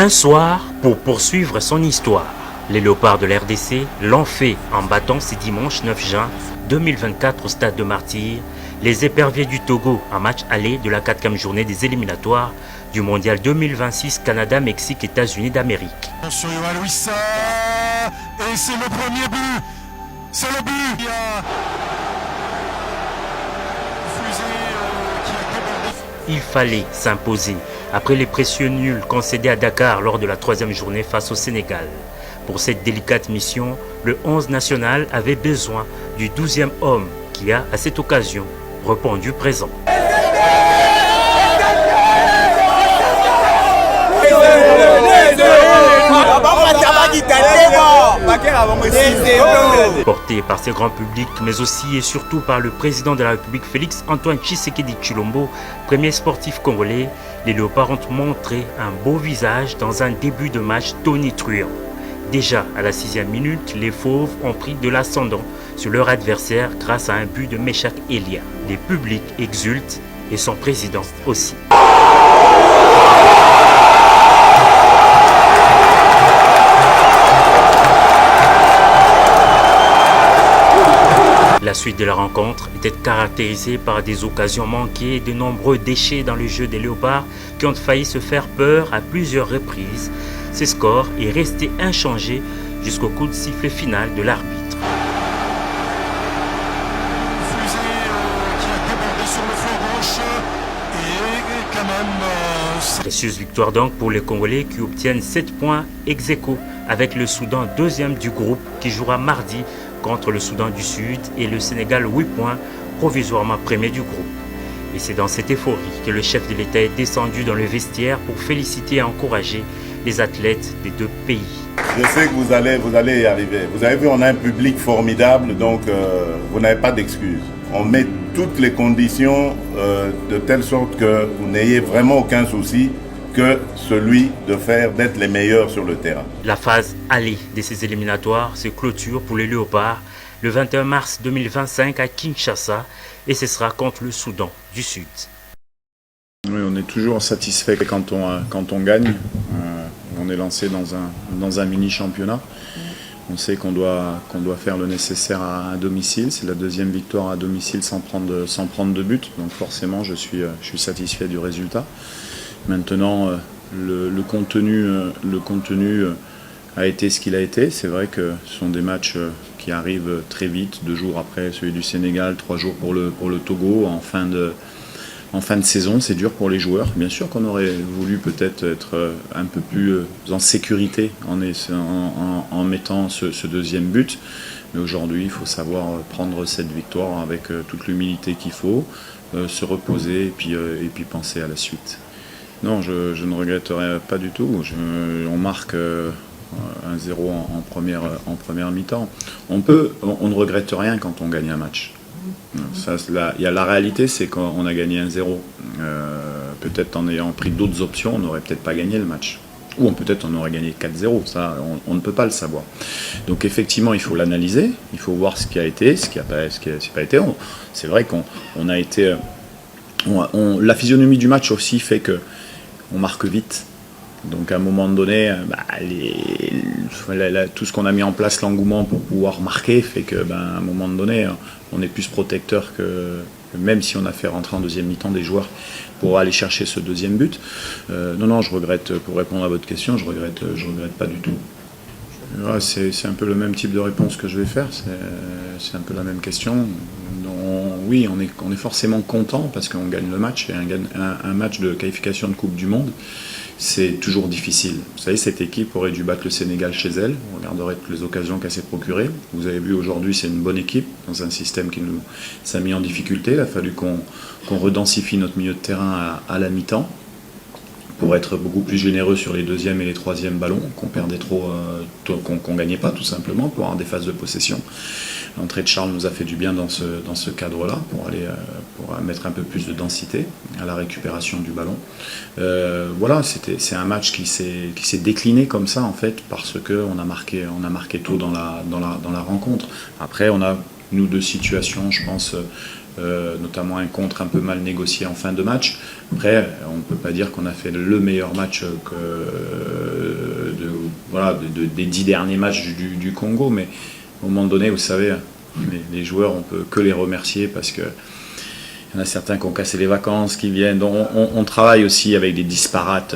Un soir pour poursuivre son histoire. Les Léopards de l'RDC l'ont fait en battant ce dimanche 9 juin 2024 au stade de Martyrs les Éperviers du Togo en match aller de la 4e journée des éliminatoires du Mondial 2026 Canada, Mexique, États-Unis d'Amérique. Attention Yohan Wissa, et c'est le premier but, c'est le but. Il fallait s'imposer après les précieux nuls concédés à Dakar lors de la 3e journée face au Sénégal. Pour cette délicate mission, le 11 national avait besoin du 12e homme qui a, à cette occasion, répondu présent. Porté par ce grand public, mais aussi et surtout par le président de la République Félix Antoine Tshisekedi Tshilombo, premier sportif congolais, les Léopards ont montré un beau visage dans un début de match tonitruant. Déjà à la 6e minute, les Fauves ont pris de l'ascendant sur leur adversaire grâce à un but de Meshak Elia. Les publics exultent et son président aussi. La suite de la rencontre était caractérisée par des occasions manquées et de nombreux déchets dans le jeu des Léopards qui ont failli se faire peur à plusieurs reprises. Ce score est resté inchangé jusqu'au coup de sifflet final de l'arbitre. Précieuse victoire donc pour les Congolais qui obtiennent 7 points ex aequo avec le Soudan 2e du groupe qui jouera mardi contre le Soudan du Sud et le Sénégal 8 points provisoirement premier du groupe. Et c'est dans cette euphorie que le chef de l'État est descendu dans le vestiaire pour féliciter et encourager les athlètes des deux pays. Je sais que vous allez y arriver. Vous avez vu, on a un public formidable, donc vous n'avez pas d'excuses. On met toutes les conditions de telle sorte que vous n'ayez vraiment aucun souci que celui d'être les meilleurs sur le terrain. La phase aller de ces éliminatoires se clôture pour les Léopards le 21 mars 2025 à Kinshasa et ce sera contre le Soudan du Sud. Oui, on est toujours satisfait quand on gagne. On est lancé dans un mini-championnat. On sait qu'on doit faire le nécessaire à domicile. C'est la 2e victoire à domicile sans prendre de but. Donc forcément, je suis satisfait du résultat. Maintenant, le contenu a été ce qu'il a été. C'est vrai que ce sont des matchs qui arrivent très vite, 2 jours après celui du Sénégal, 3 jours pour le Togo, en fin de saison. C'est dur pour les joueurs. Bien sûr qu'on aurait voulu peut-être être un peu plus en sécurité en mettant ce 2e but. Mais aujourd'hui, il faut savoir prendre cette victoire avec toute l'humilité qu'il faut, se reposer et puis penser à la suite. Non, je ne regretterai pas du tout. On marque 1-0 en première mi-temps. On ne regrette rien quand on gagne un match. La réalité, c'est qu'on a gagné 1-0. Peut-être en ayant pris d'autres options, on n'aurait peut-être pas gagné le match. Ou peut-être on aurait gagné 4-0. Ça, on ne peut pas le savoir. Donc effectivement, il faut l'analyser. Il faut voir ce qui a été, ce qui n'a pas été. C'est vrai qu'on a été... la physionomie du match aussi fait que on marque vite. Donc à un moment donné, tout ce qu'on a mis en place, l'engouement pour pouvoir marquer, fait que à un moment donné, on est plus protecteur que même si on a fait rentrer en 2e mi-temps des joueurs pour aller chercher ce 2e but. Non, je regrette, pour répondre à votre question, je regrette pas du tout. C'est un peu le même type de réponse que je vais faire, c'est un peu la même question. Oui, on est forcément content parce qu'on gagne le match, et un match de qualification de Coupe du Monde, c'est toujours difficile. Vous savez, cette équipe aurait dû battre le Sénégal chez elle, on regarderait toutes les occasions qu'elle s'est procurées. Vous avez vu aujourd'hui, c'est une bonne équipe, dans un système qui nous a mis en difficulté. Il a fallu qu'on redensifie notre milieu de terrain à la mi-temps, pour être beaucoup plus généreux sur les 2e et les 3e ballons, qu'on perdait qu'on gagnait pas tout simplement, pour avoir des phases de possession. L'entrée de Charles nous a fait du bien dans ce cadre-là, pour mettre un peu plus de densité à la récupération du ballon. Voilà, c'est un match qui s'est décliné comme ça en fait, parce qu'on a marqué tôt dans la rencontre. Après, on a nous 2 situations, je pense, notamment un contre un peu mal négocié en fin de match. Après, on ne peut pas dire qu'on a fait le meilleur match des 10 derniers matchs du Congo, mais à un moment donné, vous savez, les joueurs, on peut que les remercier parce que il y en a certains qui ont cassé les vacances, qui viennent. Donc on travaille aussi avec des disparates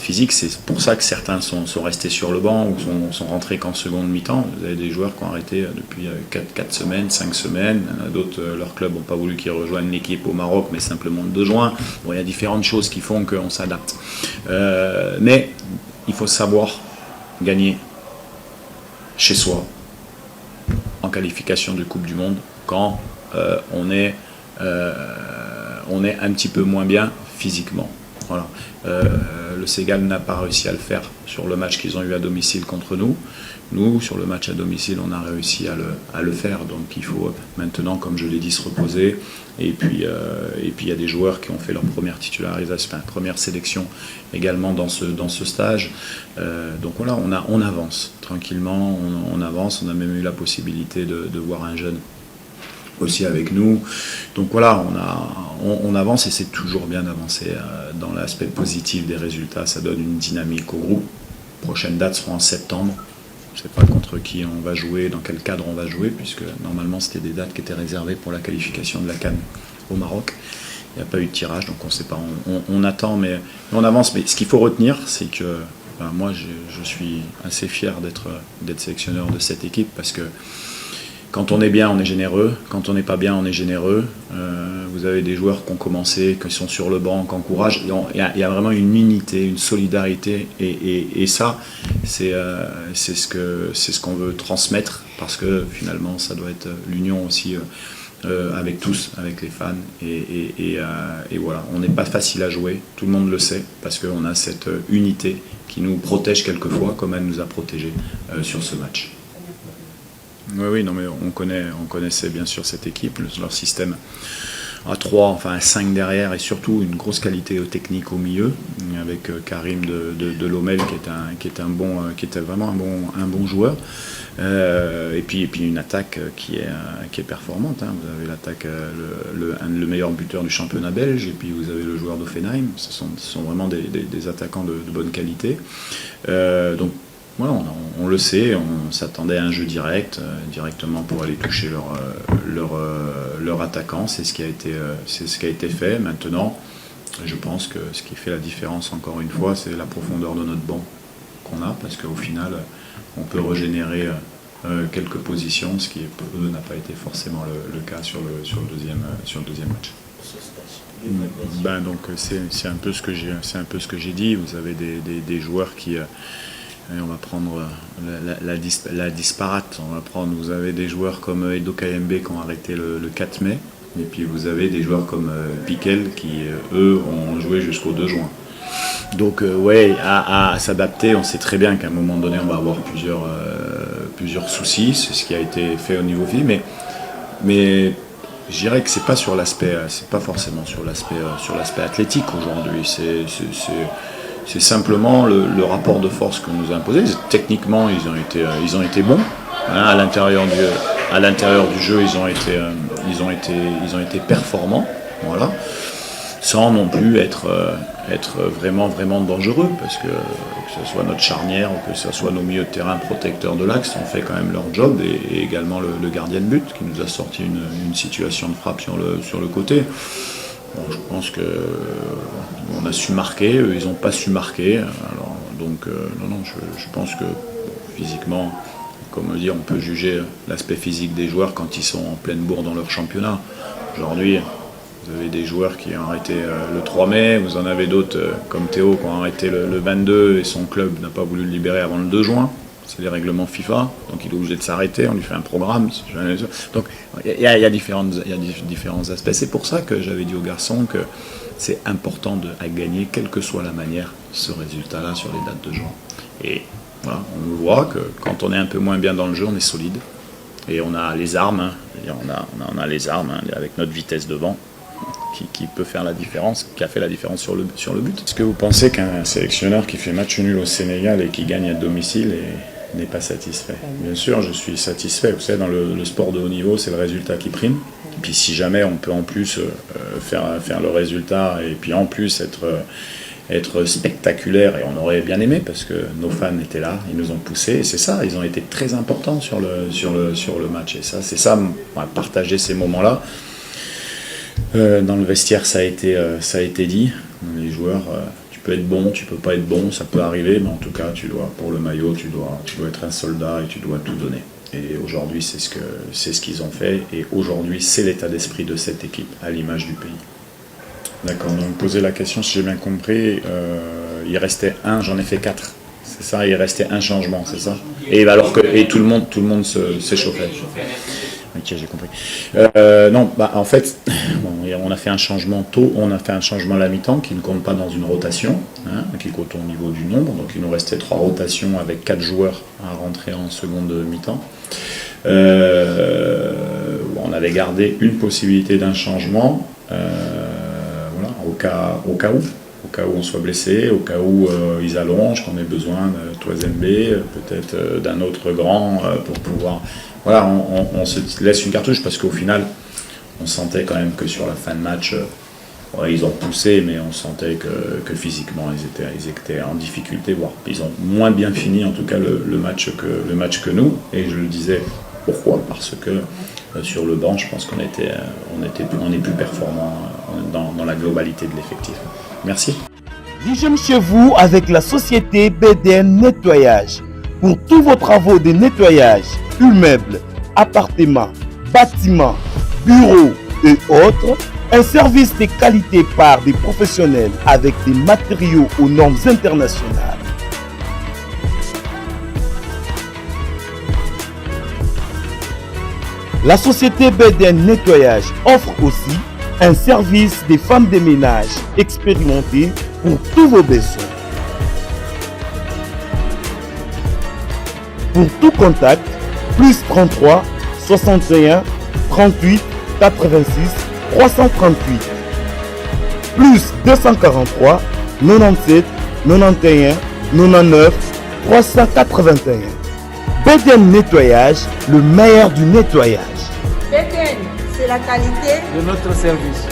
physiques. C'est pour ça que certains sont restés sur le banc ou sont rentrés qu'en seconde mi-temps. Vous avez des joueurs qui ont arrêté depuis 4 semaines, 5 semaines. Il y en a d'autres, leur club n'ont pas voulu qu'ils rejoignent l'équipe au Maroc, mais simplement le 2 juin. Bon, il y a différentes choses qui font qu'on s'adapte. Mais il faut savoir gagner chez soi en qualification de Coupe du Monde quand on est un petit peu moins bien physiquement. Voilà. Le Sénégal n'a pas réussi à le faire sur le match qu'ils ont eu à domicile contre nous. Nous, sur le match à domicile, on a réussi à le faire. Donc il faut maintenant, comme je l'ai dit, se reposer. Et puis il y a des joueurs qui ont fait leur première titularisation, première sélection également dans ce stage. Donc voilà, on avance tranquillement, on avance. On a même eu la possibilité de voir un jeune aussi avec nous. Donc voilà, on avance et c'est toujours bien d'avancer dans l'aspect positif des résultats. Ça donne une dynamique au groupe. Prochaines dates seront en septembre. Je ne sais pas contre qui on va jouer, dans quel cadre on va jouer, puisque normalement c'était des dates qui étaient réservées pour la qualification de la CAN au Maroc. Il n'y a pas eu de tirage, donc on ne sait pas. On attend, mais on avance. Mais ce qu'il faut retenir, c'est que moi je suis assez fier d'être sélectionneur de cette équipe, parce que quand on est bien, on est généreux. Quand on n'est pas bien, on est généreux. Vous avez des joueurs qui ont commencé, qui sont sur le banc, qui encouragent. Il y a vraiment une unité, une solidarité. Et ça, c'est ce qu'on veut transmettre, parce que finalement, ça doit être l'union aussi avec tous, avec les fans. Et voilà, on n'est pas facile à jouer. Tout le monde le sait, parce qu'on a cette unité qui nous protège quelquefois, comme elle nous a protégés sur ce match. Oui, non, mais on connaissait bien sûr cette équipe, leur système à 3, enfin à 5 derrière, et surtout une grosse qualité technique au milieu, avec Karim de Lomel qui était vraiment un bon joueur, et puis une attaque qui est performante. Hein. Vous avez l'attaque, le meilleur buteur du championnat belge, et puis vous avez le joueur d'Offenheim. Ce sont vraiment des attaquants de bonne qualité. Donc voilà, on le sait, on s'attendait à un jeu directement pour aller toucher leur attaquant. C'est ce qui a été fait. Maintenant, je pense que ce qui fait la différence, encore une fois, c'est la profondeur de notre banc qu'on a, parce qu'au final, on peut régénérer quelques positions, ce qui n'a pas été forcément le cas sur le deuxième match. Donc c'est un peu ce que j'ai dit. Vous avez des joueurs qui on va prendre la disparate. Vous avez des joueurs comme Edo Kayembe qui ont arrêté le 4 mai. Et puis vous avez des joueurs comme Piquel qui, eux, ont joué jusqu'au 2 juin. Donc à s'adapter, on sait très bien qu'à un moment donné, on va avoir plusieurs soucis. C'est ce qui a été fait au niveau physique. Mais je dirais que c'est pas forcément sur l'aspect athlétique aujourd'hui. C'est simplement le rapport de force qu'on nous a imposé. Techniquement, ils ont été bons. Hein, à l'intérieur du jeu, ils ont été performants. Voilà. Sans non plus être vraiment dangereux, parce que ce soit notre charnière ou que ce soit nos milieux de terrain protecteurs de l'axe, ont fait quand même leur job, et également le gardien de but qui nous a sorti une situation de frappe sur le côté. Bon, je pense qu'on a su marquer, eux ils n'ont pas su marquer. Alors, donc je pense que physiquement, comme dire, on peut juger l'aspect physique des joueurs quand ils sont en pleine bourre dans leur championnat. Aujourd'hui, vous avez des joueurs qui ont arrêté le 3 mai, vous en avez d'autres comme Théo qui ont arrêté le 22 et son club n'a pas voulu le libérer avant le 2 juin. C'est les règlements FIFA, donc il est obligé de s'arrêter, on lui fait un programme. Donc il y a différents aspects. C'est pour ça que j'avais dit aux garçons que c'est important à gagner, quelle que soit la manière, ce résultat-là sur les dates de juin. Et voilà, on voit que quand on est un peu moins bien dans le jeu, on est solide. Et on a les armes, hein. On a les armes, hein, avec notre vitesse devant, qui peut faire la différence, qui a fait la différence sur le but. Est-ce que vous pensez qu'un sélectionneur qui fait match nul au Sénégal et qui gagne à domicile satisfait. Bien sûr, je suis satisfait. Vous savez, dans le sport de haut niveau, c'est le résultat qui prime. Et puis si jamais on peut en plus faire le résultat et puis en plus être spectaculaire, et on aurait bien aimé parce que nos fans étaient là, ils nous ont poussés, et c'est ça, ils ont été très importants sur le match, et ça, c'est ça, partager ces moments-là. Dans le vestiaire, ça a été dit, les joueurs, tu peux être bon, tu peux pas être bon, ça peut arriver, mais en tout cas, pour le maillot, tu dois être un soldat et tu dois tout donner. Et aujourd'hui, c'est ce qu'ils ont fait, et aujourd'hui, c'est l'état d'esprit de cette équipe, à l'image du pays. D'accord, donc poser la question, si j'ai bien compris, il restait j'en ai fait 4, c'est ça, il restait un changement, c'est ça? Et alors que tout le monde s'échauffait. Ok, j'ai compris. Non, en fait, on a fait un changement tôt, on a fait un changement à la mi-temps qui ne compte pas dans une rotation, qui compte au niveau du nombre, donc il nous restait 3 rotations avec 4 joueurs à rentrer en seconde mi-temps. On avait gardé une possibilité d'un changement, au cas où on soit blessé, au cas où ils allongent, qu'on ait besoin de Toisembe, peut-être d'un autre grand pour pouvoir... Voilà, on se laisse une cartouche parce qu'au final, on sentait quand même que sur la fin de match, ils ont poussé, mais on sentait que physiquement, ils étaient en difficulté, voire ils ont moins bien fini en tout cas le match que nous. Et je le disais, pourquoi? Parce que sur le banc, je pense qu'on est plus performant dans la globalité de l'effectif. Merci. L'hygiène chez vous avec la société BDN Nettoyage. Pour tous vos travaux de nettoyage, immeubles, appartements, bâtiments, bureaux et autres, un service de qualité par des professionnels avec des matériaux aux normes internationales. La société BDN Nettoyage offre aussi un service des femmes de ménage expérimentées pour tous vos besoins. Pour tout contact, plus 33 61 38 86 338, plus 243 97 91 99 381. BDN Nettoyage, le meilleur du nettoyage. BDN, c'est la qualité de notre service.